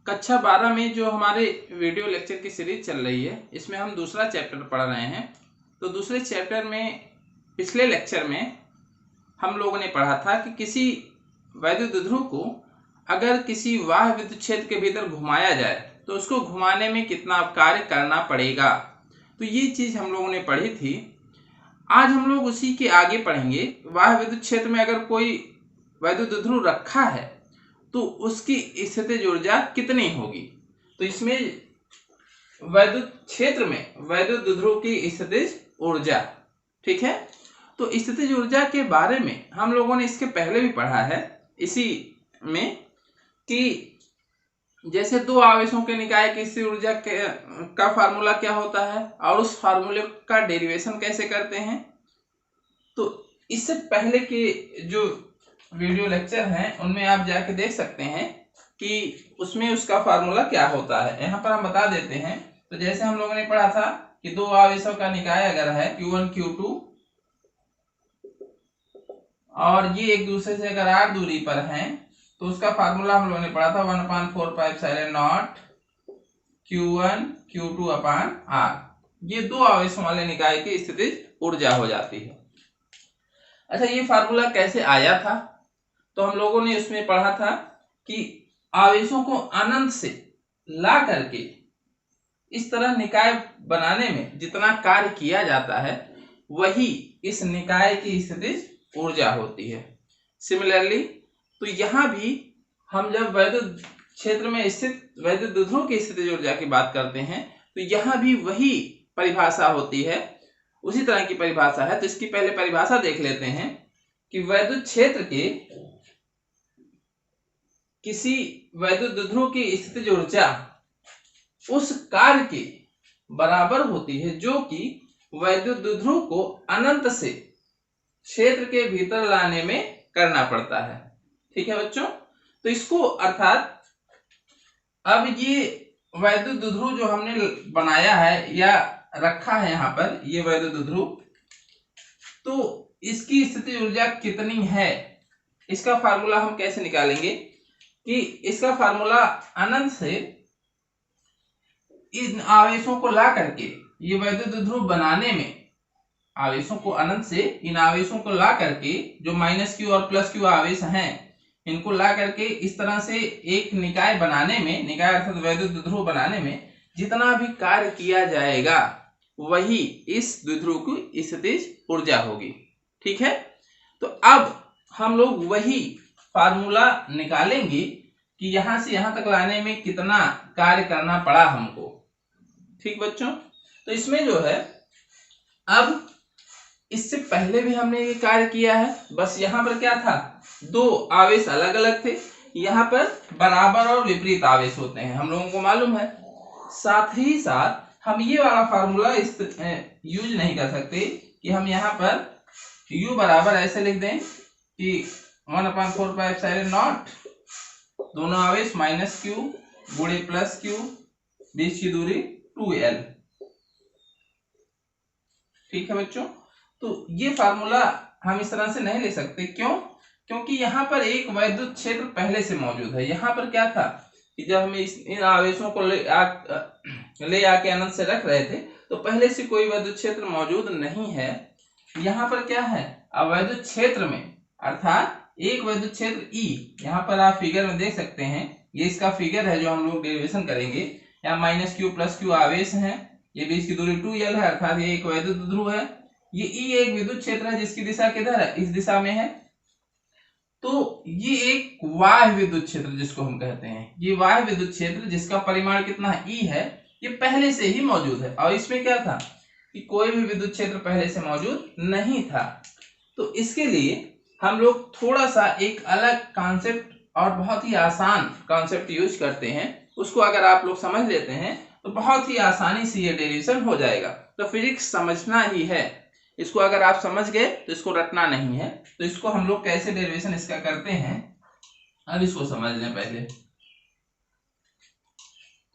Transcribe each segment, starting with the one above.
कक्षा 12 में जो हमारे वीडियो लेक्चर की सीरीज चल रही है, इसमें हम दूसरा चैप्टर पढ़ रहे हैं। तो दूसरे चैप्टर में पिछले लेक्चर में हम लोगों ने पढ़ा था कि किसी वैद्युत ध्रुव को अगर किसी बाह्य विद्युत क्षेत्र के भीतर घुमाया जाए तो उसको घुमाने में कितना कार्य करना पड़ेगा। तो ये चीज़ हम लोगों ने पढ़ी थी। आज हम लोग उसी के आगे पढ़ेंगे। बाह्य विद्युत क्षेत्र में अगर कोई वैद्युत ध्रुव रखा है तो उसकी स्थितिज ऊर्जा कितनी होगी। तो इसमें वैद्युत क्षेत्र में वैद्युत ध्रुव की स्थितिज ऊर्जा, ठीक है। तो स्थितिज ऊर्जा के बारे में हम लोगों ने इसके पहले भी पढ़ा है इसी में कि जैसे दो आवेशों के निकाय की स्थितिज ऊर्जा का फार्मूला क्या होता है और उस फार्मूले का डेरिवेशन कैसे करते हैं। तो इससे पहले के जो वीडियो लेक्चर हैं उनमें आप जाके देख सकते हैं कि उसमें उसका फार्मूला क्या होता है। यहाँ पर हम बता देते हैं। तो जैसे हम लोगों ने पढ़ा था कि दो आवेशों का निकाय अगर है Q1 Q2 और ये एक दूसरे से अगर r दूरी पर हैं तो उसका फार्मूला हम लोगों ने पढ़ा था 1/4πε0 Q1 Q2 अपान r। ये दो आवेशों वाले निकाय की स्थितिज ऊर्जा हो जाती है। अच्छा, ये फार्मूला कैसे आया था? तो हम लोगों ने उसमें पढ़ा था कि आवेशों को अनंत से ला करके इस तरह निकाय बनाने में जितना कार्य किया जाता है वही इस निकाय की स्थितिज ऊर्जा होती है। सिमिलरली तो यहाँ भी हम जब वैद्युत क्षेत्र में स्थित वैद्युत ध्रुव की स्थितिज ऊर्जा की बात करते हैं तो यहाँ भी वही परिभाषा होती है, उसी तरह की परिभाषा है। तो इसकी पहले परिभाषा देख लेते हैं कि वैद्युत क्षेत्र के किसी वैद्युत ध्रुव की स्थितिज ऊर्जा उस कार्य के बराबर होती है जो कि वैद्युत ध्रुव को अनंत से क्षेत्र के भीतर लाने में करना पड़ता है। ठीक है बच्चों। तो इसको अर्थात अब ये वैद्युत ध्रुव जो हमने बनाया है या रखा है यहाँ पर, ये वैद्युत ध्रुव, तो इसकी स्थितिज ऊर्जा कितनी है इसका फार्मूला हम कैसे निकालेंगे कि इसका फार्मूला अनंत से इन आवेशों को ला करके ये वैद्युत ध्रुव बनाने में आवेशों को अनंत से इन आवेशों को ला करके जो -q और +q आवेश हैं इनको ला करके इस तरह से एक निकाय बनाने में, निकाय अर्थात वैद्युत ध्रुव बनाने में जितना भी कार्य किया जाएगा वही इस द्विध्रुव की स्थितिज ऊर्जा होगी। ठीक है। तो अब हम लोग वही फार्मूला निकालेंगे कि यहां से यहां तक लाने में कितना कार्य करना पड़ा हमको। ठीक बच्चों। तो इसमें जो है अब इससे पहले भी हमने ये कार्य किया है, बस यहाँ पर क्या था, दो आवेश अलग अलग थे, यहाँ पर बराबर और विपरीत आवेश होते हैं, हम लोगों को मालूम है। साथ ही साथ हम ये वाला फार्मूला यूज नहीं कर सकते कि हम यहाँ पर U बराबर ऐसे लिख दें कि 1/4πε0 दोनों आवेश -q गुणे +q बीच की दूरी 2l। ठीक है बच्चों। तो ये फार्मूला हम इस तरह से नहीं ले सकते। क्यों? क्योंकि यहाँ पर एक वैद्युत क्षेत्र पहले से मौजूद है। यहाँ पर क्या था कि जब हम इन आवेशों को ले आके अनंत से रख रहे थे तो पहले से कोई वैद्युत क्षेत्र मौजूद नहीं है। यहाँ पर क्या है, अब वैद्युत क्षेत्र में अर्थात एक वैद्युत क्षेत्र E, यहाँ पर आप फिगर में देख सकते हैं, ये इसका फिगर है जो हम लोग डेरिवेशन करेंगे। यहाँ -q +q आवेश हैं, ये बीच की दूरी 2l है, अर्थात ये एक वैद्युत ध्रुव है। ये E एक विद्युत क्षेत्र है जिसकी दिशा किधर है, इस दिशा में है। तो ये एक बाह्य विद्युत क्षेत्र जिसको हम कहते हैं, ये बाह्य विद्युत क्षेत्र जिसका परिमाण कितना है, E है, ये पहले से ही मौजूद है। और इसमें क्या था कि कोई भी विद्युत क्षेत्र पहले से मौजूद नहीं था। तो इसके लिए हम लोग थोड़ा सा एक अलग कॉन्सेप्ट और बहुत ही आसान कॉन्सेप्ट यूज करते हैं। उसको अगर आप लोग समझ लेते हैं तो बहुत ही आसानी से ये डेरिवेशन हो जाएगा। तो फिजिक्स समझना ही है, इसको अगर आप समझ गए तो इसको रटना नहीं है। तो इसको हम लोग कैसे डेरिवेशन इसका करते हैं अब इसको समझ लें पहले।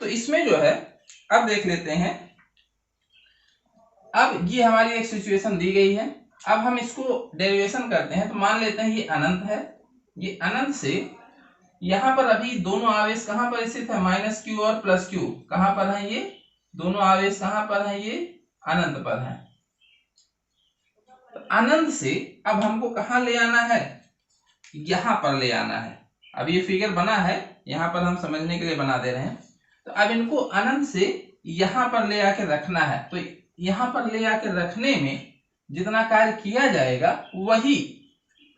तो इसमें जो है अब देख लेते हैं, अब ये हमारी एक सिचुएशन दी गई है। अब हम इसको डेरिवेशन करते हैं। तो मान लेते हैं ये अनंत है, ये अनंत से यहाँ पर अभी दोनों आवेश कहाँ पर स्थित है, माइनस क्यू और प्लस क्यू कहाँ पर है, ये दोनों आवेश कहाँ पर है, ये अनंत पर है। तो अनंत से अब हमको कहाँ ले आना है, यहाँ पर ले आना है। अब ये फिगर बना है, यहाँ पर हम समझने के लिए बना दे रहे हैं। तो अब इनको अनंत से यहाँ पर ले आके रखना है। तो यहाँ पर ले आके रखने में जितना कार्य किया जाएगा वही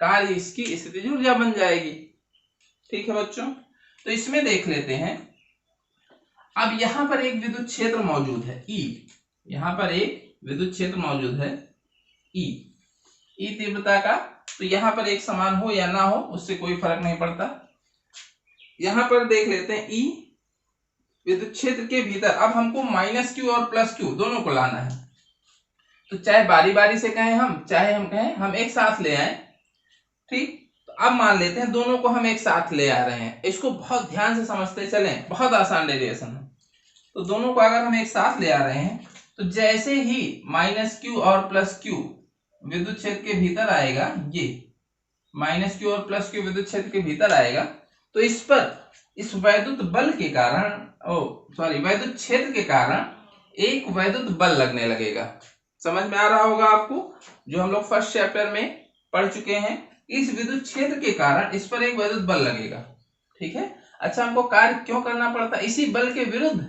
कार्य इसकी स्थितिज ऊर्जा बन जाएगी। ठीक है बच्चों, तो इसमें देख लेते हैं। अब यहाँ पर एक विद्युत क्षेत्र मौजूद है E, यहाँ पर एक विद्युत क्षेत्र मौजूद है E तीव्रता का। तो यहाँ पर एक समान हो या ना हो उससे कोई फर्क नहीं पड़ता। यहाँ पर देख लेते हैं E विद्युत क्षेत्र के भीतर अब हमको माइनस क्यू और प्लस क्यू दोनों को लाना है। तो चाहे बारी बारी से कहें हम, चाहे हम कहें हम एक साथ ले आए। ठीक, तो अब मान लेते हैं दोनों को हम एक साथ ले आ रहे हैं। इसको बहुत ध्यान से समझते चलें, बहुत आसान डेरिवेशन है। तो दोनों को अगर हम एक साथ ले आ रहे हैं तो जैसे ही माइनस क्यू और प्लस क्यू विद्युत क्षेत्र के भीतर आएगा, ये माइनस क्यू और प्लस क्यू विद्युत क्षेत्र के भीतर आएगा, तो इस पर इस वैद्युत बल के कारण वैद्युत क्षेत्र के कारण एक वैद्युत बल लगने लगेगा। समझ में आ रहा होगा आपको, जो हम लोग फर्स्ट चैप्टर में पढ़ चुके हैं। इस विद्युत क्षेत्र के कारण इस पर एक वैद्युत बल लगेगा। ठीक है, अच्छा हमको कार्य क्यों करना पड़ता है, इसी बल के विरुद्ध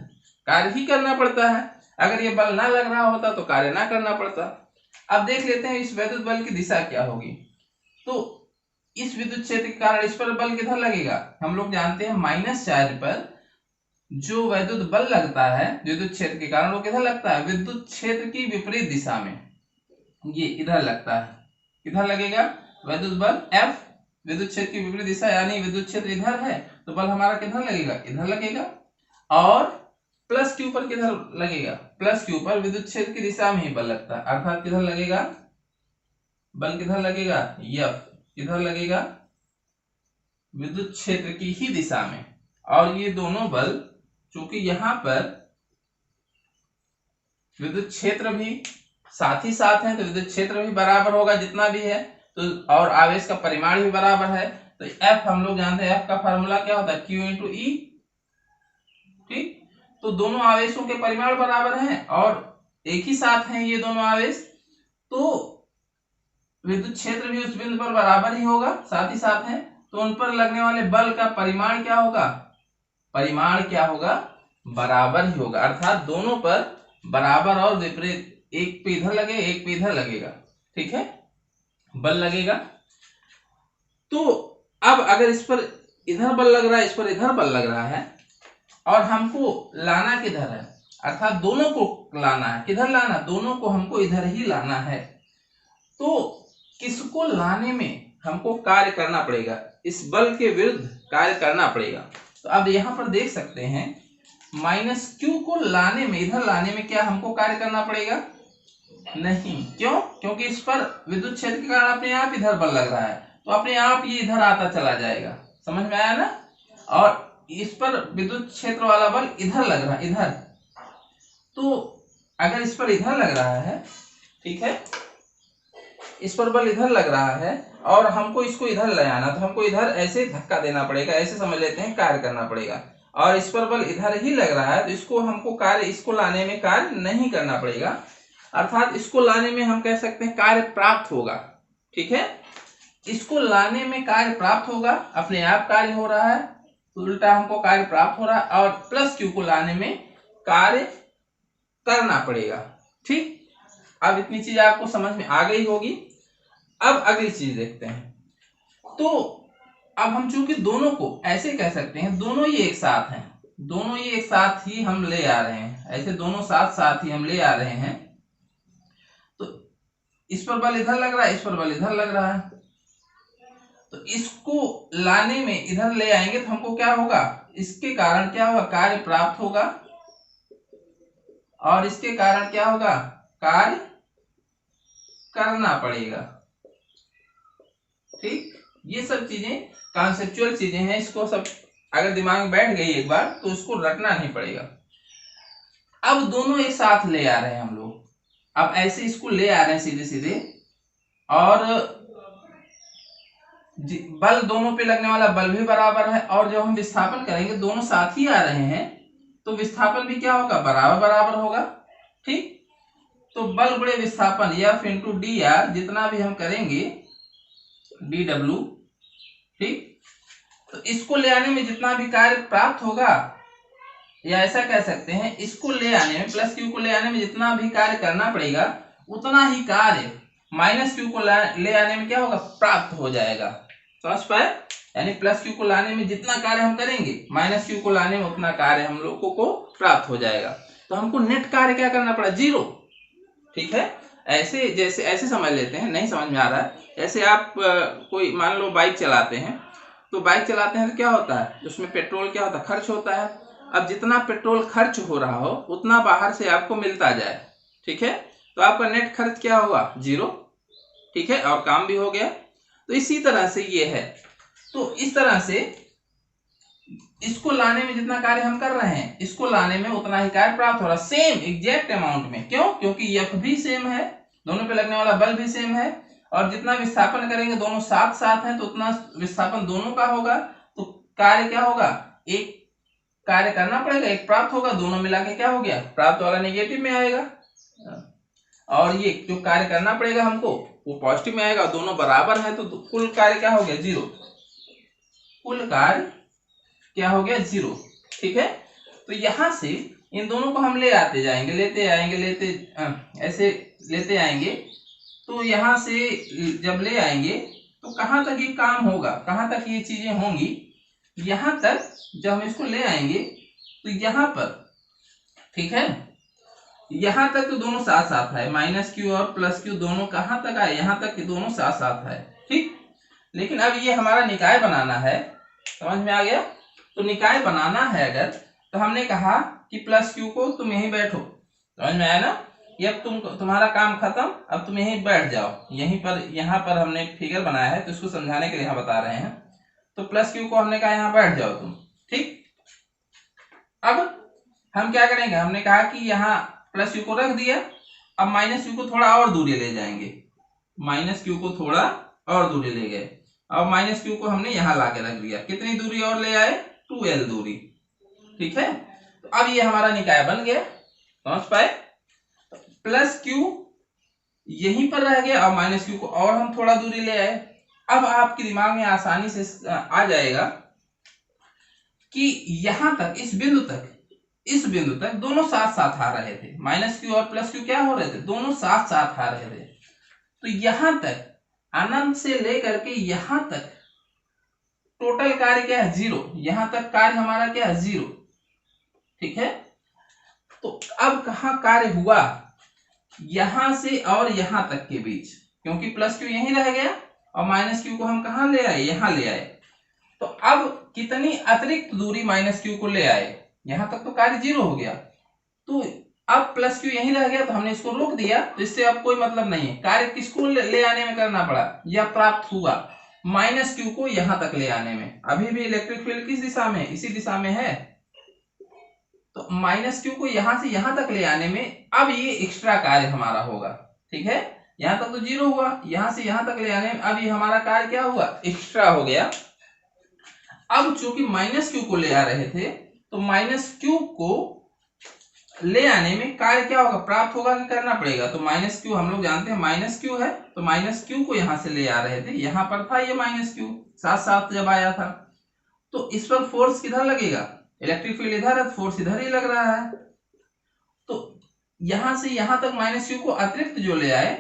कार्य ही करना पड़ता है। अगर ये बल ना लग रहा होता तो कार्य ना करना पड़ता। अब देख लेते हैं इस वैद्युत बल की दिशा क्या होगी। तो इस विद्युत क्षेत्र के कारण इस पर बल किधर लगेगा, हम लोग जानते हैं माइनस चार्ज पर जो वैद्युत बल लगता है विद्युत क्षेत्र के कारण वो किधर लगता है, विद्युत क्षेत्र की विपरीत दिशा में, ये इधर लगता है। किधर लगेगा वैद्युत बल F विद्युत क्षेत्र की विपरीत दिशा, यानी विद्युत क्षेत्र इधर है तो बल हमारा किधर लगेगा, इधर लगेगा। और प्लस क्यू पर किधर लगेगा, प्लस क्यू पर विद्युत क्षेत्र की दिशा में ही बल लगता है, अर्थात किधर लगेगा बल, किधर लगेगा F, किधर लगेगा विद्युत क्षेत्र की ही दिशा में। और ये दोनों बल चूंकि यहाँ पर विद्युत क्षेत्र भी साथ ही साथ है तो विद्युत क्षेत्र भी बराबर होगा जितना भी है, तो और आवेश का परिमाण भी बराबर है। तो F हम लोग जानते हैं, F का फार्मूला क्या होता है, Q इंटू E। ठीक, तो दोनों आवेशों के परिमाण बराबर हैं और एक ही साथ हैं ये दोनों आवेश, तो विद्युत क्षेत्र भी उस बिंदु पर बराबर ही होगा, साथ ही साथ है। तो उन पर लगने वाले बल का परिमाण क्या होगा, परिमाण क्या होगा, बराबर ही होगा। अर्थात दोनों पर बराबर और विपरीत, एक पे इधर लगे एक पे इधर लगेगा। ठीक है, बल लगेगा। तो अब अगर इस पर इधर बल लग रहा है, इस पर इधर बल लग रहा है और हमको लाना किधर है, अर्थात दोनों को लाना है। किधर लाना, दोनों को हमको इधर ही लाना है। तो किसको लाने में हमको कार्य करना पड़ेगा, इस बल के विरुद्ध कार्य करना पड़ेगा। तो अब यहाँ पर देख सकते हैं माइनस क्यू को लाने में, इधर लाने में क्या हमको कार्य करना पड़ेगा, नहीं। क्यों, क्योंकि इस पर विद्युत क्षेत्र के कारण अपने आप इधर बल लग रहा है, तो अपने आप ये इधर आता चला जाएगा। समझ में आया ना। और इस पर विद्युत क्षेत्र वाला बल इधर लग रहा है, इधर। तो अगर इस पर इधर लग रहा है, ठीक है, इस पर बल इधर लग रहा है और हमको इसको इधर ले आना, तो हमको इधर ऐसे धक्का देना पड़ेगा, ऐसे समझ लेते हैं कार्य करना पड़ेगा। और इस पर बल इधर ही लग रहा है तो इसको हमको कार्य, इसको लाने में कार्य नहीं करना पड़ेगा, अर्थात इसको लाने में हम कह सकते हैं कार्य प्राप्त होगा। ठीक है, इसको लाने में कार्य प्राप्त होगा, अपने आप कार्य हो रहा है, तो उल्टा हमको कार्य प्राप्त हो रहा है। और प्लस क्यू को लाने में कार्य करना पड़ेगा। ठीक, अब इतनी चीज आपको समझ में आ गई होगी। अब अगली चीज देखते हैं। तो अब हम चूंकि दोनों को ऐसे कह सकते हैं, दोनों ही एक साथ हैं, दोनों ही एक साथ ही हम ले आ रहे हैं, ऐसे दोनों साथ साथ ही हम ले आ रहे हैं। तो इस पर बल इधर लग रहा है, इस पर बल इधर लग रहा है, तो इसको लाने में इधर ले आएंगे तो हमको क्या होगा, इसके कारण क्या होगा, कार्य प्राप्त होगा, और इसके कारण क्या होगा, कार्य करना पड़ेगा। ठीक, ये सब चीजें कॉन्सेप्चुअल चीजें हैं, इसको सब अगर दिमाग में बैठ गई एक बार तो उसको रटना नहीं पड़ेगा। अब दोनों एक साथ ले आ रहे हैं हम लोग, अब ऐसे इसको ले आ रहे हैं सीधे सीधे, और बल दोनों पे लगने वाला बल भी बराबर है, और जब हम विस्थापन करेंगे दोनों साथ ही आ रहे हैं तो विस्थापन भी क्या होगा, बराबर बराबर होगा। ठीक, तो बल गुणे विस्थापन F इंटू डी आर जितना भी हम करेंगे डी डब्ल्यू, ठीक, तो इसको ले आने में जितना भी कार्य प्राप्त होगा, या ऐसा कह सकते हैं इसको ले आने में, प्लस क्यू को ले आने में जितना भी कार्य करना पड़ेगा उतना ही कार्य माइनस क्यू को ले आने में क्या होगा, प्राप्त हो जाएगा। समझ पाए? यानी प्लस क्यू को लाने में जितना कार्य हम करेंगे माइनस क्यू को लाने में उतना कार्य हम लोगों को प्राप्त हो जाएगा। तो हमको नेट कार्य क्या करना पड़ा, 0। ठीक है, ऐसे जैसे ऐसे समझ लेते हैं, नहीं समझ में आ रहा है, ऐसे आप कोई मान लो बाइक चलाते हैं, तो बाइक चलाते हैं तो क्या होता है, उसमें पेट्रोल क्या होता है, खर्च होता है। अब जितना पेट्रोल खर्च हो रहा हो उतना बाहर से आपको मिलता जाए, ठीक है, तो आपका नेट खर्च क्या होगा, 0। ठीक है, और काम भी हो गया। तो इसी तरह से ये है, तो इस तरह से इसको लाने में जितना कार्य हम कर रहे हैं इसको लाने में उतना ही कार्य प्राप्त हो रहा है, सेम एग्जैक्ट अमाउंट में। क्यों? क्योंकि एफ भी सेम है, दोनों पे लगने वाला बल भी सेम है, और जितना विस्थापन करेंगे दोनों साथ साथ हैं तो उतना विस्थापन दोनों का होगा। तो कार्य क्या होगा, एक कार्य करना पड़ेगा, एक प्राप्त होगा, दोनों मिला के क्या हो गया, प्राप्त वाला नेगेटिव में आएगा, और ये जो कार्य करना पड़ेगा हमको वो पॉजिटिव में आएगा। दोनों बराबर है तो कुल कार्य क्या हो गया, 0। कुल कार्य क्या हो गया, 0। ठीक है, तो यहां से इन दोनों को हम ले आते जाएंगे, ऐसे लेते आएंगे। तो यहां से जब ले आएंगे तो कहां तक ये काम होगा, कहां तक ये चीजें होंगी, यहां तक जब हम इसको ले आएंगे तो यहां पर, ठीक है, यहां तक तो दोनों साथ साथ है, माइनस क्यू और प्लस क्यू दोनों कहां तक आए, यहां तक कि दोनों साथ साथ है। ठीक, लेकिन अब ये हमारा निकाय बनाना है, समझ में आ गया? तो निकाय बनाना है अगर, तो हमने कहा कि प्लस क्यू को तुम यहीं बैठो, समझ में आया ना, ये अब तुम्हारा काम खत्म, अब तुम यहीं बैठ जाओ, यहीं पर, यहाँ पर हमने एक फिगर बनाया है तो इसको समझाने के लिए यहाँ बता रहे हैं। तो प्लस क्यू को हमने कहा यहाँ बैठ जाओ तुम, ठीक। अब हम क्या करेंगे, हमने कहा कि यहाँ प्लस क्यू को रख दिया, अब माइनस क्यू को थोड़ा और दूरी ले जाएंगे, माइनस क्यू को थोड़ा और दूरी ले गए, अब माइनस क्यू को हमने यहाँ ला के रख दिया, कितनी दूरी और ले आए, 2l दूरी। ठीक है, तो अब ये हमारा निकाय बन गया, समझ पाए? प्लस क्यू यहीं पर रह गया और माइनस क्यू को और हम थोड़ा दूरी ले आए। अब आपके दिमाग में आसानी से आ जाएगा कि यहां तक, इस बिंदु तक दोनों साथ साथ आ रहे थे, माइनस क्यू और प्लस क्यू क्या हो रहे थे, दोनों साथ साथ आ रहे थे। तो यहां तक अनंत से लेकर के यहां तक टोटल कार्य क्या है, 0। यहां तक कार्य हमारा क्या है, 0। ठीक है, तो अब कहां कार्य हुआ, यहां से और यहां तक के बीच, क्योंकि प्लस क्यू यहीं रह गया और माइनस क्यू को हम कहां ले आए, यहां ले आए। तो अब कितनी अतिरिक्त दूरी माइनस क्यू को ले आए, यहां तक तो कार्य 0 हो गया, तो अब प्लस क्यू यहीं रह गया तो हमने इसको रोक दिया, तो इससे अब कोई मतलब नहीं है। कार्य किसको ले आने में करना पड़ा, या प्राप्त हुआ माइनस क्यू को यहां तक ले आने में। अभी भी इलेक्ट्रिक फील्ड किस दिशा में, इसी दिशा में है, तो माइनस क्यू को यहां से यहां तक ले आने में अब ये एक्स्ट्रा कार्य हमारा होगा। ठीक है, यहां तक तो 0 हुआ, यहां से यहां तक ले आने में अब ये हमारा कार्य क्या हुआ, एक्स्ट्रा हो गया। अब चूंकि माइनस क्यू को ले आ रहे थे तो माइनस क्यू को ले आने में कार्य क्या होगा, प्राप्त होगा कि करना पड़ेगा। तो माइनस क्यू हम लोग जानते हैं माइनस क्यू है, तो माइनस क्यू को यहां से ले आ रहे थे, यहां पर था ये माइनस क्यू, साथ साथ जब आया था, तो इस पर फोर्स किधर लगेगा, इलेक्ट्रिक फील्ड इधर है, फोर्स इधर ही लग रहा है। तो यहां से यहां तक माइनस क्यू को अतिरिक्त जो ले आए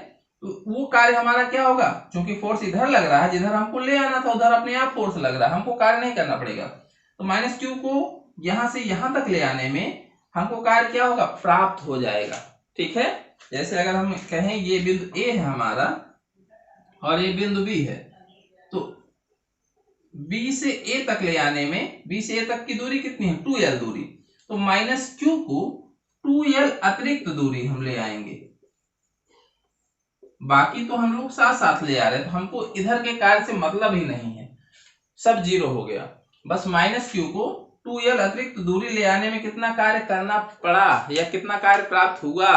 तो वो कार्य हमारा क्या होगा, क्योंकि फोर्स इधर लग रहा है, जिधर हमको ले आना था उधर अपने आप फोर्स लग रहा है, हमको कार्य नहीं करना पड़ेगा। तो माइनस क्यू को यहां से यहां तक ले आने में हमको कार्य क्या होगा, प्राप्त हो जाएगा। ठीक है, जैसे अगर हम कहें ये बिंदु ए है हमारा और ये बिंदु बी है, तो बी से ए तक ले आने में, बी से ए तक की दूरी कितनी है, 2l दूरी, तो माइनस क्यू को 2l अतिरिक्त दूरी हम ले आएंगे, बाकी तो हम लोग साथ साथ ले आ रहे हैं, तो हमको इधर के कार्य से मतलब ही नहीं है, सब 0 हो गया। बस माइनस क्यू को 2l अतिरिक्त दूरी ले आने में कितना कार्य करना पड़ा या कितना कार्य प्राप्त हुआ,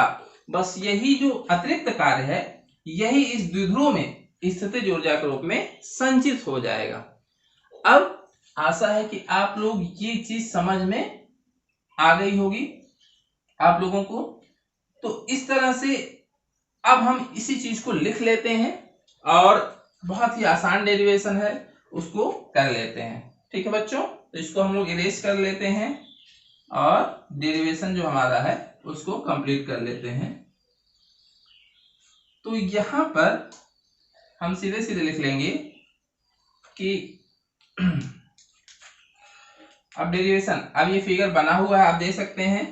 बस यही जो अतिरिक्त कार्य है यही इस द्विध्रुव में स्थितिज ऊर्जा के रूप में संचित हो जाएगा। अब आशा है कि आप लोग ये चीज समझ में आ गई होगी आप लोगों को। तो इस तरह से अब हम इसी चीज को लिख लेते हैं और बहुत ही आसान डेरिवेशन है, उसको कर लेते हैं। ठीक है बच्चों, तो इसको हम लोग इरेज कर लेते हैं और डेरिवेशन जो हमारा है उसको कंप्लीट कर लेते हैं। तो यहां पर हम सीधे सीधे लिख लेंगे कि अब डेरिवेशन, अब ये फिगर बना हुआ है आप देख सकते हैं।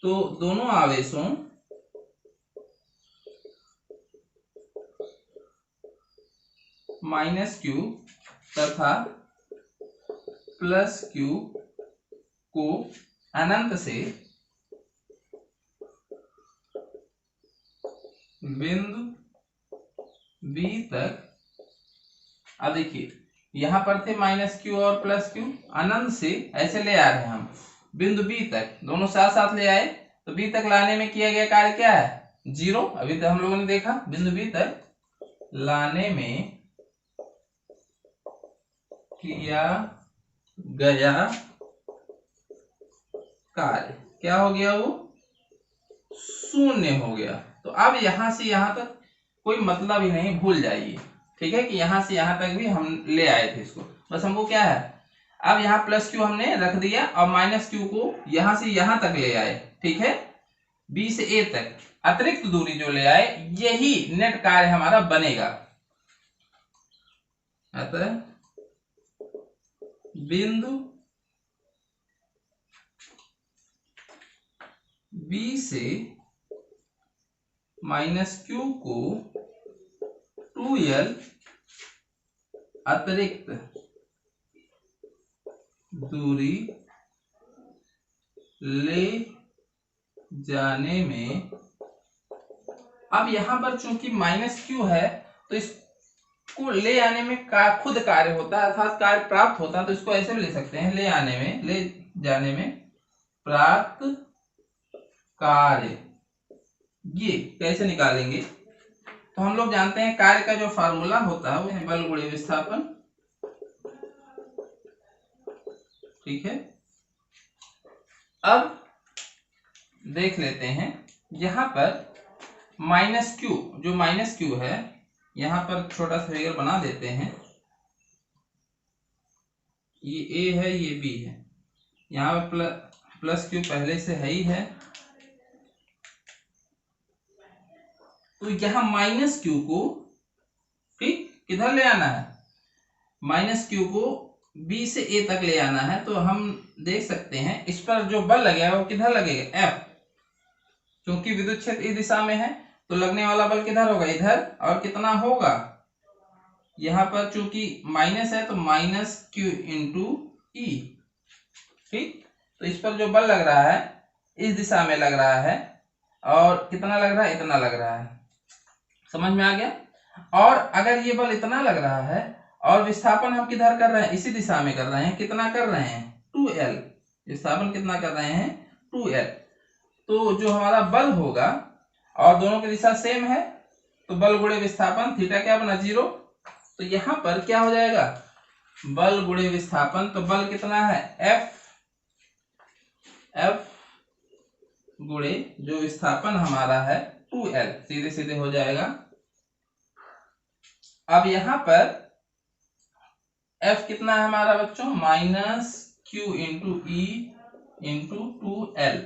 तो दोनों आवेशों -q तथा +q को अनंत से बिंदु B तक, अब देखिए यहां पर थे -q और +q, अनंत से ऐसे ले आ रहे हैं हम बिंदु B तक, दोनों साथ साथ ले आए। तो B तक लाने में किया गया कार्य क्या है? 0। अभी तक हम लोगों ने देखा बिंदु B तक लाने में किया गया कार्य क्या हो गया? वो 0 हो गया। तो अब यहां से यहां तक कोई मतलब ही नहीं, भूल जाइए। ठीक है कि यहां से यहां तक भी हम ले आए थे इसको, बस हमको क्या है, अब यहाँ +q हमने रख दिया और -q को यहां से यहां तक ले आए। ठीक है, B से A तक अतिरिक्त दूरी जो ले आए, यही नेट कार्य हमारा बनेगा। अतः बिंदु B से -q को 2l अतिरिक्त दूरी ले जाने में, अब यहां पर चूंकि -q है तो इसको ले आने में खुद कार्य होता है, अर्थात कार्य प्राप्त होता है। तो इसको ऐसे भी ले सकते हैं, ले जाने में प्राप्त कार्य। ये कैसे निकालेंगे? तो हम लोग जानते हैं कार्य का जो फार्मूला होता है वो है बल गुणे विस्थापन। ठीक है, अब देख लेते हैं यहां पर -q, जो -q है, यहां पर छोटा सा फिगर बना देते हैं। ये A है, ये B है, यहाँ पर +q पहले से है ही है। तो यहां -q को ठीक किधर ले आना है? -q को B से A तक ले आना है। तो हम देख सकते हैं इस पर जो बल लगेगा वो किधर लगेगा? F, क्योंकि विद्युत क्षेत्र इस दिशा में है तो लगने वाला बल किधर होगा? इधर। और कितना होगा? यहाँ पर चूंकि माइनस है तो -q × E। ठीक, तो इस पर जो बल लग रहा है इस दिशा में लग रहा है, और कितना लग रहा है? इतना लग रहा है। समझ में आ गया? और अगर ये बल इतना लग रहा है और विस्थापन हम किधर कर रहे हैं? इसी दिशा में कर रहे हैं। कितना कर रहे हैं? 2l। विस्थापन कितना कर रहे हैं? 2l। तो जो हमारा बल होगा, और दोनों की दिशा सेम है, तो बल गुणे विस्थापन, थीटा क्या बना? 0। तो यहां पर क्या हो जाएगा? बल गुणे विस्थापन। तो बल कितना है? F गुणे जो विस्थापन हमारा है 2l, सीधे सीधे हो जाएगा। अब यहां पर F कितना है हमारा बच्चों? -q × E × 2l।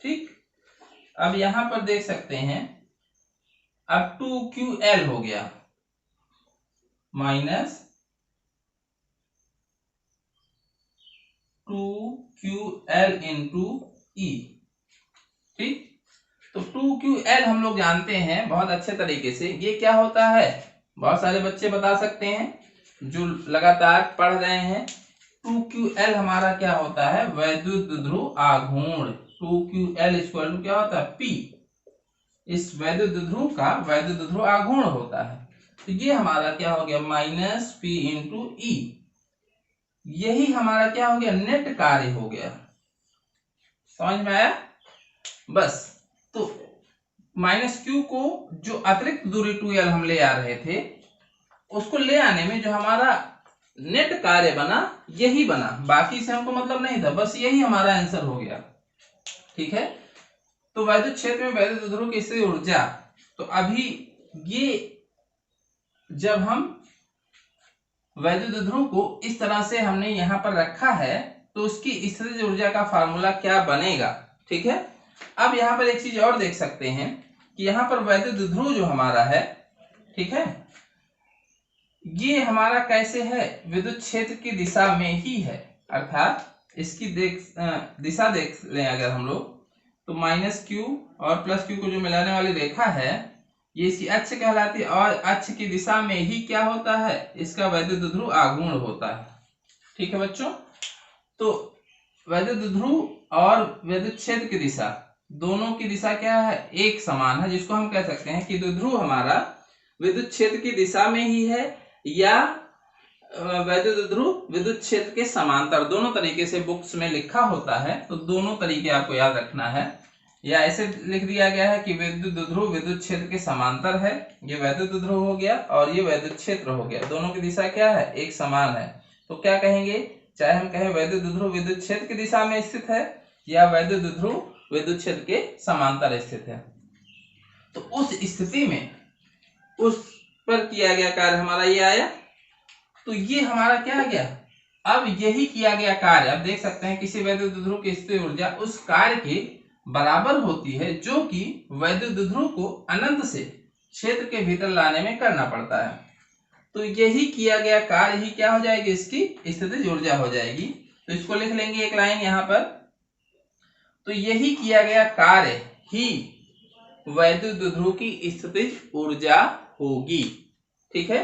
ठीक, अब यहां पर देख सकते हैं, अब 2ql हो गया, -2ql × E। ठीक, तो 2ql हम लोग जानते हैं बहुत अच्छे तरीके से। ये क्या होता है? बहुत सारे बच्चे बता सकते हैं जो लगातार पढ़ रहे हैं। 2ql हमारा क्या होता है? वैद्युत ध्रुव आघूर्ण। 2ql = क्या होता है? P। इस वैद्युत ध्रुव का वैद्युत ध्रुव आघूर्ण होता है। तो ये हमारा क्या हो गया? -p × E। यही हमारा क्या हो गया? नेट कार्य हो गया। समझ में आया? बस, तो -q को जो अतिरिक्त दूरी 2l हम ले आ रहे थे, उसको ले आने में जो हमारा नेट कार्य बना यही बना, बाकी से हमको मतलब नहीं था, बस यही हमारा आंसर हो गया। ठीक है, तो वैद्युत क्षेत्र में वैद्युत ध्रुव की स्थितिज ऊर्जा, तो अभी ये जब हम वैद्युत ध्रुव को इस तरह से हमने यहाँ पर रखा है तो उसकी स्थितिज ऊर्जा का फार्मूला क्या बनेगा। ठीक है, अब यहाँ पर एक चीज और देख सकते हैं कि यहाँ पर वैद्युत ध्रुव जो हमारा है, ठीक है, ये हमारा कैसे है, विद्युत क्षेत्र की दिशा में ही है, अर्थात इसकी दिशा देख लें अगर हम लोग, तो माइनस क्यू और प्लस क्यू को जो मिलाने वाली रेखा है ये इसकी अक्ष कहलाती है, और अक्ष की दिशा में ही क्या होता है, इसका वैद्युत ध्रुव आघूर्ण होता है। ठीक है बच्चों, तो वैद्युत ध्रुव और विद्युत क्षेत्र की दिशा, दोनों की दिशा क्या है, एक समान है, जिसको हम कह सकते हैं कि ध्रुव हमारा विद्युत क्षेत्र की दिशा में ही है या वैद्युत ध्रुव विद्युत क्षेत्र के समांतर, दोनों तरीके से बुक्स में लिखा होता है, तो दोनों तरीके आपको याद रखना है। या ऐसे लिख दिया गया है कि विद्युत ध्रुव विद्युत क्षेत्र के समांतर है, ये वैद्युत ध्रुव हो गया और ये वैद्युत क्षेत्र हो गया, दोनों की दिशा क्या है, एक समान है। तो क्या कहेंगे, चाहे हम कहें वैद्युत ध्रुव विद्युत क्षेत्र की दिशा में स्थित है या वैद्युत ध्रुव विद्युत क्षेत्र के समांतर स्थित है, तो उस स्थिति में उस पर किया गया कार्य हमारा ये आया, तो ये हमारा क्या आ गया, अब यही किया गया कार्य, अब देख सकते हैं किसी वैद्युत ध्रुव की स्थितिज ऊर्जा उस कार्य के बराबर होती है जो कि वैद्युत ध्रुव को अनंत से क्षेत्र के भीतर लाने में करना पड़ता है। तो यही किया गया कार्य ही क्या हो जाएगी, इसकी स्थितिज ऊर्जा हो जाएगी। तो इसको लिख लेंगे एक लाइन यहाँ पर, तो यही किया गया कार्य ही वैद्युत ध्रुव की स्थितिज ऊर्जा होगी। ठीक है,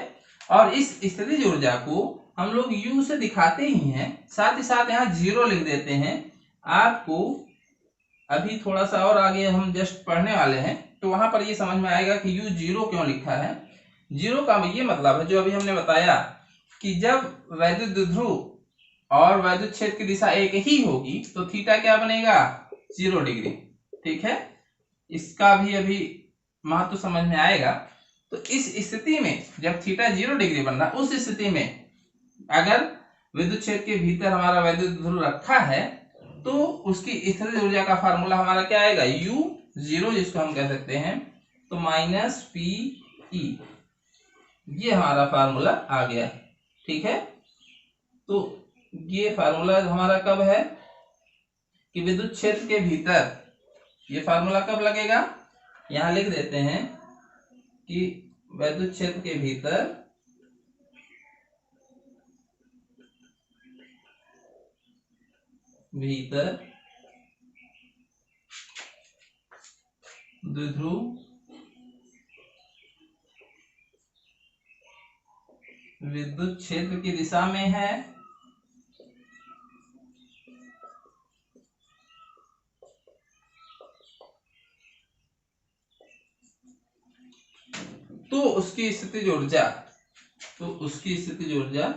और इस स्थितिज ऊर्जा को हम लोग U से दिखाते ही हैं, साथ ही साथ यहाँ 0 लिख देते हैं। आपको अभी थोड़ा सा और आगे हम जस्ट पढ़ने वाले हैं तो वहां पर ये समझ में आएगा कि U 0 क्यों लिखा है। 0 का ये मतलब है जो अभी हमने बताया कि जब वैद्युत ध्रुव और वैद्युत क्षेत्र की दिशा एक ही होगी तो थीटा क्या बनेगा, 0 डिग्री। ठीक है, इसका भी अभी महत्व समझ में आएगा। तो इस स्थिति में जब थीटा 0 डिग्री बन रहा, उस स्थिति में अगर विद्युत क्षेत्र के भीतर हमारा वैद्युत ध्रुव रखा है तो उसकी स्थितिज ऊर्जा का फार्मूला हमारा क्या आएगा, U0, जिसको हम कह सकते हैं तो माइनस PE, ये हमारा फार्मूला आ गया। ठीक है, तो ये फार्मूला हमारा कब है कि विद्युत क्षेत्र के भीतर, ये फार्मूला कब लगेगा, यहां लिख देते हैं कि वैद्युत क्षेत्र के भीतर द्विध्रुव विद्युत क्षेत्र की दिशा में है तो उसकी स्थितिज ऊर्जा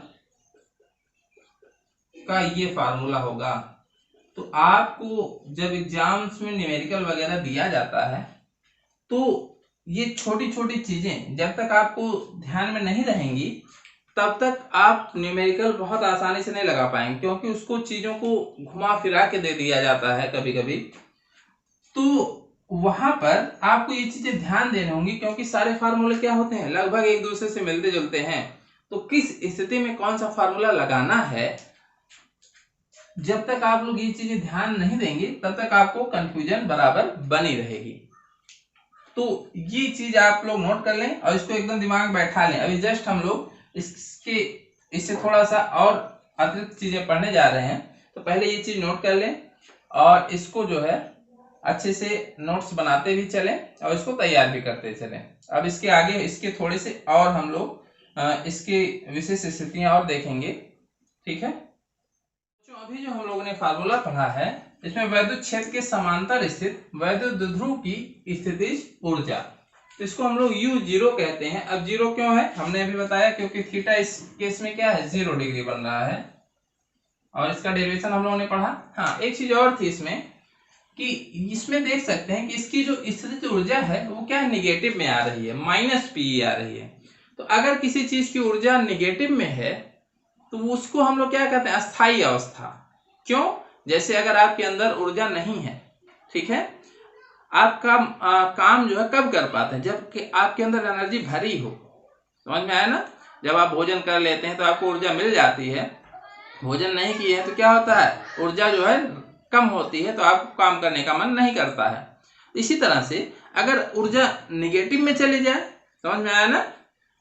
का ये फार्मूला होगा। तो आपको जब एग्जाम्स में न्यूमेरिकल वगैरह दिया जाता है तो ये छोटी छोटी चीजें जब तक आपको ध्यान में नहीं रहेंगी तब तक आप न्यूमेरिकल बहुत आसानी से नहीं लगा पाएंगे, क्योंकि उसको चीजों को घुमा फिरा के दे दिया जाता है कभी कभी। तो वहां पर आपको ये चीजें ध्यान देनी होंगी, क्योंकि सारे फार्मूले क्या होते हैं, लगभग एक दूसरे से मिलते जुलते हैं। तो किस स्थिति में कौन सा फार्मूला लगाना है, जब तक आप लोग ये चीजें ध्यान नहीं देंगे तब तक आपको कंफ्यूजन बराबर बनी रहेगी। तो ये चीज आप लोग नोट कर लें और इसको एकदम दिमाग में बैठा लें। अभी जस्ट हम लोग इससे थोड़ा सा और अतिरिक्त चीजें पढ़ने जा रहे हैं, तो पहले ये चीज नोट कर लें और इसको जो है अच्छे से नोट्स बनाते भी चलें और इसको तैयार भी करते चलें। अब इसके आगे इसके थोड़े से और हम लोग इसके विशेष स्थितियां और देखेंगे। ठीक है, तो अभी जो हम लोगों ने फार्मूला पढ़ा है इसमें वैद्युत क्षेत्र के समांतर स्थित वैद्युत ध्रुव की स्थितिज ऊर्जा, तो इसको हम लोग U0 कहते हैं। अब 0 क्यों है, हमने अभी बताया क्योंकि थीटा इस केस में क्या है, 0 डिग्री बन रहा है और इसका डेरिवेशन हम लोगों ने पढ़ा। हाँ, एक चीज और थी इसमें कि इसमें देख सकते हैं कि इसकी जो स्थितिज ऊर्जा है वो क्या है, निगेटिव में आ रही है, माइनस PE आ रही है। तो तो अगर किसी चीज की ऊर्जा निगेटिव में है तो उसको हम लोग क्या कहते हैं, अस्थायी अवस्था। क्यों? जैसे अगर आपके अंदर ऊर्जा नहीं है, ठीक है, आपका काम जो है कब कर पाते हैं, जब आपके अंदर एनर्जी भरी हो। समझ में आया ना? जब आप भोजन कर लेते हैं तो आपको ऊर्जा मिल जाती है, भोजन नहीं किए हैं तो क्या होता है, ऊर्जा जो है कम होती है, तो आपको काम करने का मन नहीं करता है। इसी तरह से अगर ऊर्जा निगेटिव में चली जाए, समझ में आया ना,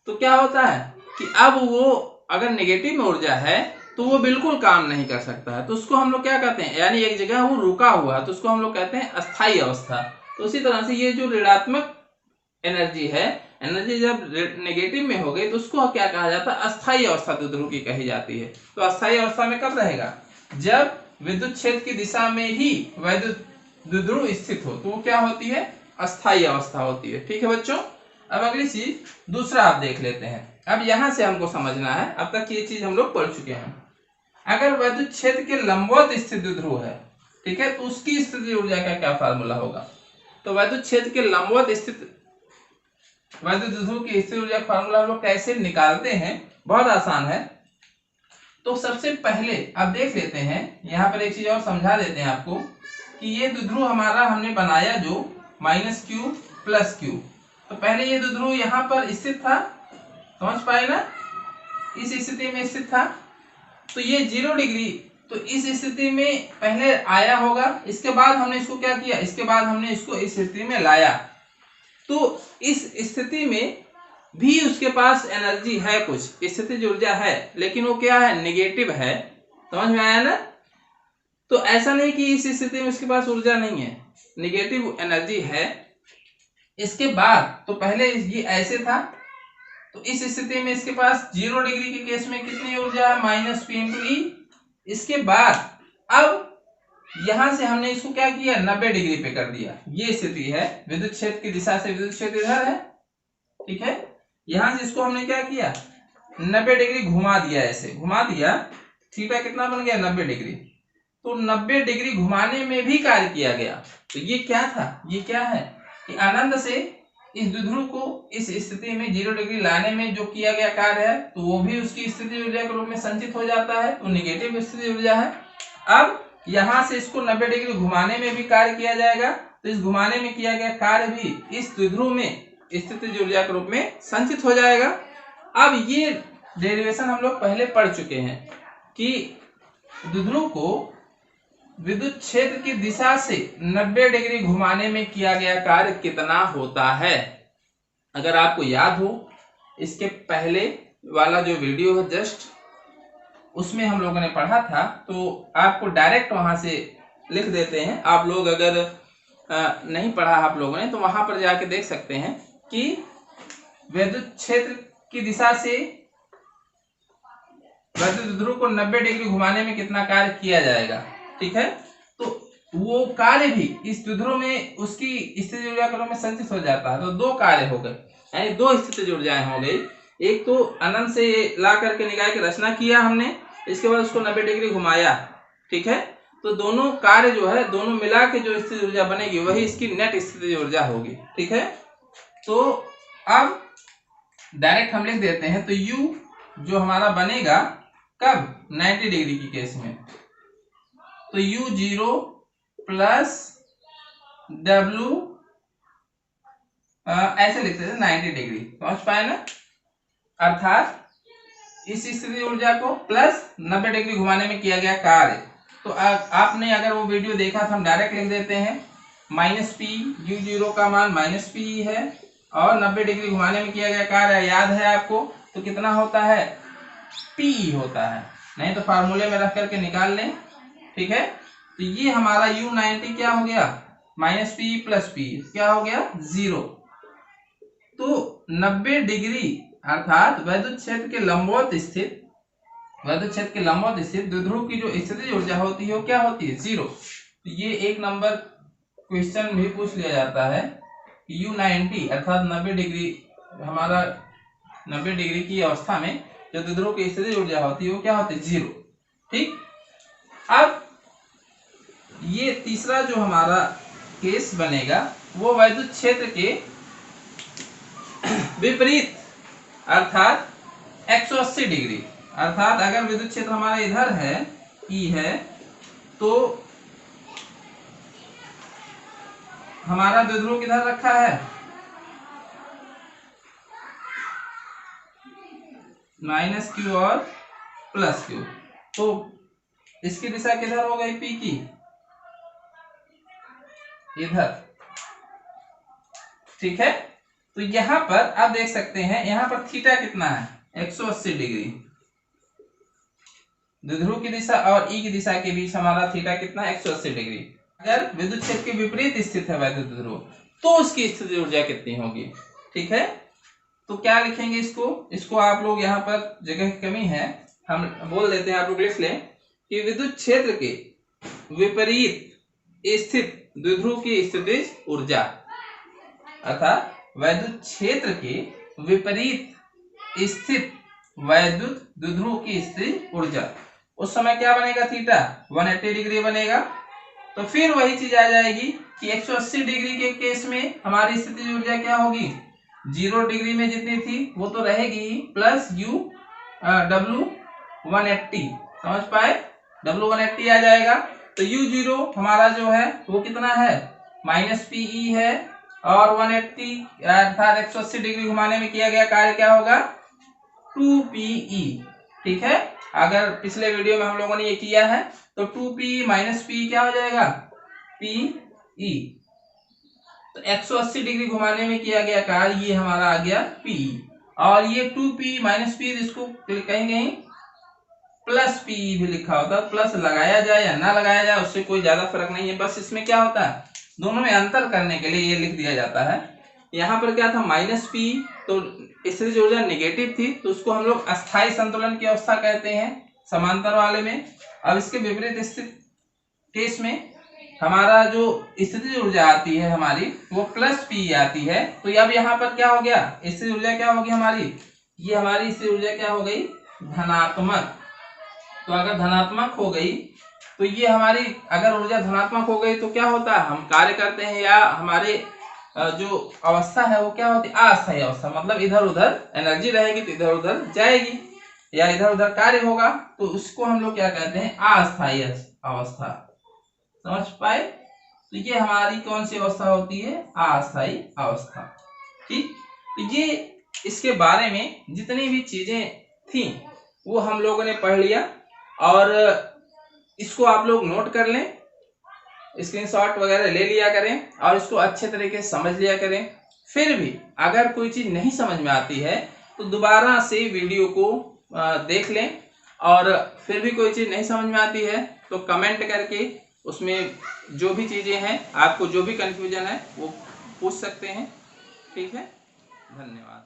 तो क्या होता है कि अब वो अगर निगेटिव में ऊर्जा है तो वो बिल्कुल काम नहीं कर सकता है, तो उसको हम लोग क्या कहते हैं, यानी एक जगह वो रुका हुआ है, तो उसको हम लोग कहते हैं अस्थायी अवस्था। तो उसी तरह से ये जो ऋणात्मक एनर्जी है, एनर्जी जब नेगेटिव में हो गई तो उसको क्या कहा जाता है, अस्थायी अवस्था द्विध्रुव की कही जाती है। तो अस्थायी अवस्था में कब रहेगा, जब विद्युत क्षेत्र की दिशा में ही वैद्युत द्विध्रुव स्थित हो, तो वो क्या होती है, अस्थायी अवस्था होती है। ठीक है बच्चों, अब अगली चीज दूसरा आप देख लेते हैं। अब यहां से हमको समझना है, अब तक ये चीज हम लोग पढ़ चुके हैं। अगर वैद्युत क्षेत्र के लंबवत स्थित द्विध्रुव है, ठीक है, तो उसकी स्थितिज ऊर्जा का क्या फार्मूला होगा। तो वैद्युत क्षेत्र के लंबवत स्थित वैद्युत द्विध्रुव की स्थितिज ऊर्जा का फार्मूला हम लोग कैसे निकालते हैं, बहुत आसान है। तो सबसे पहले अब देख लेते हैं, यहाँ पर एक चीज और समझा देते हैं आपको कि ये द्विध्रुव हमारा हमने बनाया जो -q + q, तो पहले ये द्विध्रुव यहाँ पर स्थित था, समझ पाए ना, इस स्थिति में स्थित था, तो ये 0 डिग्री, तो इस स्थिति में पहले आया होगा, इसके बाद हमने इसको क्या किया, इसके बाद हमने इसको इस स्थिति में लाया, तो इस स्थिति में भी उसके पास एनर्जी है, कुछ स्थितिज ऊर्जा है, लेकिन वो क्या है, नेगेटिव है। समझ में आया ना? तो ऐसा नहीं कि इस स्थिति में उसके पास ऊर्जा नहीं है, नेगेटिव एनर्जी है। इसके बाद तो पहले ये ऐसे था, तो इस स्थिति में इसके पास 0 डिग्री के केस में कितनी ऊर्जा है, -p × E। इसके बाद अब यहां से हमने इसको क्या किया, 90 डिग्री पे कर दिया। ये स्थिति है, विद्युत क्षेत्र की दिशा से विद्युत क्षेत्र इधर है, ठीक है, यहां से इसको हमने क्या किया, 90 डिग्री घुमा दिया, ऐसे घुमा दिया, थीटा कितना बन गया, 90 डिग्री। तो 90 डिग्री घुमाने में भी कार्य किया गया। तो ये क्या था, ये क्या है कि आनंद से इस द्विध्रुव को इस स्थिति में 0 डिग्री लाने में जो किया गया कार्य है, तो वो भी उसकी स्थितिज ऊर्जा के रूप में संचित हो जाता है, तो निगेटिव स्थितिज ऊर्जा है। अब यहां से इसको 90 डिग्री घुमाने में भी कार्य किया जाएगा, तो इस घुमाने में किया गया कार्य भी इस द्विध्रुव में स्थितिज ऊर्जा के रूप में संचित हो जाएगा। अब ये डेरिवेशन हम लोग पहले पढ़ चुके हैं कि द्विध्रुव को विद्युत क्षेत्र की दिशा से 90 डिग्री घुमाने में किया गया कार्य कितना होता है। अगर आपको याद हो, इसके पहले वाला जो वीडियो है जस्ट, उसमें हम लोगों ने पढ़ा था, तो आपको डायरेक्ट वहां से लिख देते हैं। आप लोग अगर नहीं पढ़ा आप लोगों ने, तो वहां पर जाके देख सकते हैं कि विद्युत क्षेत्र की दिशा से वैद्युत द्विध्रुव को 90 डिग्री घुमाने में कितना कार्य किया जाएगा, ठीक है। तो वो कार्य भी इस द्विध्रुव में उसकी स्थितिज ऊर्जा के रूप में संचित हो जाता है। तो दो कार्य हो गए, यानी दो स्थितिज ऊर्जाएं हो गई। एक तो अनंत से ला करके निकाय की रचना किया हमने, इसके बाद उसको 90 डिग्री घुमाया, ठीक है। तो दोनों कार्य जो है, दोनों मिला के जो स्थितिज ऊर्जा बनेगी वही इसकी नेट स्थितिज ऊर्जा होगी, ठीक है। तो अब डायरेक्ट हम लिख देते हैं, तो U जो हमारा बनेगा कब, 90 डिग्री की केस में, तो U0 प्लस W ऐसे लिखते थे 90 डिग्री, समझ पाए ना। अर्थात इस स्थिति ऊर्जा को प्लस 90 डिग्री घुमाने में किया गया कार्य। तो आपने अगर वो वीडियो देखा तो हम डायरेक्ट लिख देते हैं -p, U0 का मान -p है, और 90 डिग्री घुमाने में किया गया कार्य याद है आपको, तो कितना होता है, p होता है। नहीं तो फार्मूले में रख करके निकाल लें, ठीक है। तो ये हमारा U90 क्या हो गया, -p + p क्या हो गया, 0। तो 90 डिग्री अर्थात वैद्युत क्षेत्र के लंबवत स्थित द्विध्रुव की जो स्थितिज ऊर्जा होती है वो क्या होती है, 0। तो ये 1 नंबर क्वेश्चन भी पूछ लिया जाता है कि U90 अर्थात 90 डिग्री, हमारा 90 डिग्री की अवस्था में जो द्विध्रुव की स्थितिज ऊर्जा होती है वो क्या होती है, 0, ठीक। अब ये तीसरा जो हमारा केस बनेगा वो वैद्युत क्षेत्र के विपरीत अर्थात 180 डिग्री। अर्थात अगर विद्युत क्षेत्र हमारा इधर है, ई है, तो हमारा द्विध्रुव किधर रखा है, -q और +q। तो इसकी दिशा किधर हो गई, P की, इधर। ठीक है, तो यहां पर आप देख सकते हैं, यहां पर थीटा कितना है, 180 डिग्री। द्विध्रुव की दिशा और ई की दिशा के बीच हमारा थीटा कितना है, 180 डिग्री। अगर विद्युत क्षेत्र के विपरीत स्थित है वैद्युत द्विध्रुव, तो उसकी स्थिति ऊर्जा कितनी होगी। ठीक है, तो क्या लिखेंगे इसको आप लोग, यहाँ पर जगह की कमी है, हम बोल देते हैं, आप लोग लिख लें कि विद्युत क्षेत्र के विपरीत स्थित द्विध्रुव की स्थितिज ऊर्जा, अर्थात वैद्युत क्षेत्र के विपरीत स्थित वैद्युत द्विध्रुव की स्थितिज ऊर्जा, उस समय क्या बनेगा, थीटा 180 डिग्री बनेगा। तो फिर वही चीज आ जाएगी कि 180 डिग्री के केस में हमारी स्थितिज ऊर्जा क्या होगी, 0 डिग्री में जितनी थी वो तो रहेगी ही, प्लस u w 180, समझ पाए, w 180 आ जाएगा। तो u0 हमारा जो है वो कितना है, -pe है, और 180 अर्थात 180 डिग्री घुमाने में किया गया कार्य क्या होगा, 2pe। ठीक है, अगर पिछले वीडियो में हम लोगों ने ये किया है, तो 2pe - p क्या हो जाएगा, pe। तो 180 डिग्री घुमाने में किया गया कार्य ये हमारा आ गया p, और ये 2p - p, इसको कहीं +pe भी लिखा होता है। प्लस लगाया जाए या ना लगाया जाए उससे कोई ज्यादा फर्क नहीं है, बस इसमें क्या होता है, दोनों में अंतर करने के लिए ये लिख दिया जाता है। यहाँ पर क्या था, -p, तो स्थितिज ऊर्जा नेगेटिव थी, तो उसको हम लोग अस्थायी संतुलन की अवस्था कहते हैं, समांतर वाले में। अब इसके विपरीत स्थित केस में हमारा जो स्थितिज ऊर्जा आती है हमारी, वो +p आती है। तो अब यहाँ पर क्या हो गया, स्थितिज ऊर्जा क्या होगी हमारी, ये हमारी स्थितिज ऊर्जा क्या हो गई, धनात्मक। तो अगर धनात्मक हो गई, तो ये हमारी अगर ऊर्जा धनात्मक हो गई तो क्या होता है, हम कार्य करते हैं, या हमारे जो अवस्था है वो क्या होती है, अस्थायी अवस्था। मतलब इधर उधर एनर्जी रहेगी तो इधर उधर जाएगी, या इधर उधर कार्य होगा, तो उसको हम लोग क्या कहते हैं, अस्थायी अवस्था। समझ पाए, तो ये हमारी कौन सी अवस्था होती है, अस्थायी अवस्था। ठीक, तो ये इसके बारे में जितनी भी चीजें थी वो हम लोगों ने पढ़ लिया, और इसको आप लोग नोट कर लें, स्क्रीनशॉट वगैरह ले लिया करें, और इसको अच्छे तरीके से समझ लिया करें। फिर भी अगर कोई चीज नहीं समझ में आती है तो दोबारा से वीडियो को देख लें, और फिर भी कोई चीज नहीं समझ में आती है तो कमेंट करके उसमें जो भी चीजें हैं, आपको जो भी कंफ्यूजन है वो पूछ सकते हैं। ठीक है, धन्यवाद।